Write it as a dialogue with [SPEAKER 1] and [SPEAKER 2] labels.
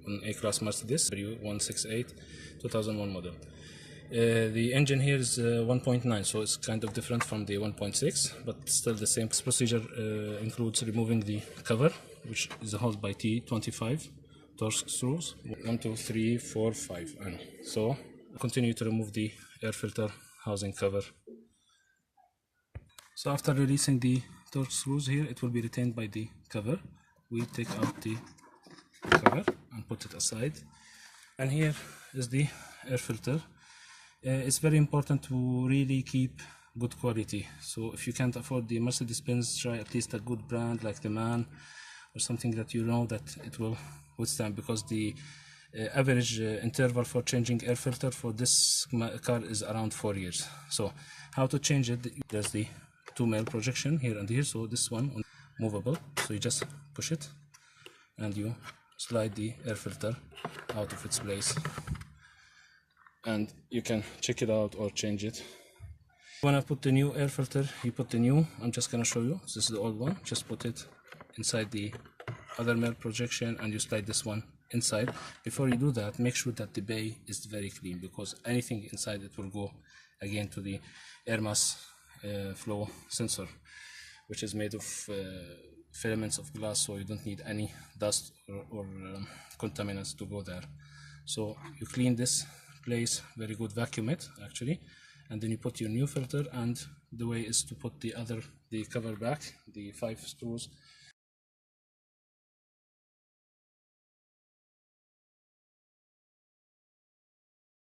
[SPEAKER 1] on A-Class Mercedes w168 2001 model. The engine here is 1.9, so it's kind of different from the 1.6, but still the same. This procedure includes removing the cover, which is held by T25 torque screws. 1, 2, 3, 4, 5. So continue to remove the air filter housing cover. So after releasing the torque screws here, it will be retained by the cover. We take out the cover and put it aside. And here is the air filter. It's very important to really keep good quality. So if you can't afford the Mercedes-Benz, try at least a good brand like the MAN or something that you know that it will withstand, because the average interval for changing air filter for this car is around 4 years. So how to change it? There's the 2-male projection here and here. So this one movable, so you just push it and you slide the air filter out of its place, and you can check it out or change it. When I put the new air filter, you put the new. I'm just gonna show you. This is the old one. Just put it inside the other male projection and you slide this one inside. Before you do that, make sure that the bay is very clean, because anything inside it will go again to the air mass flow sensor, which is made of filaments of glass, so you don't need any dust or contaminants to go there. So you clean this place, very good, vacuum it actually, and then you put your new filter. And the way is to put the cover back, the 5 screws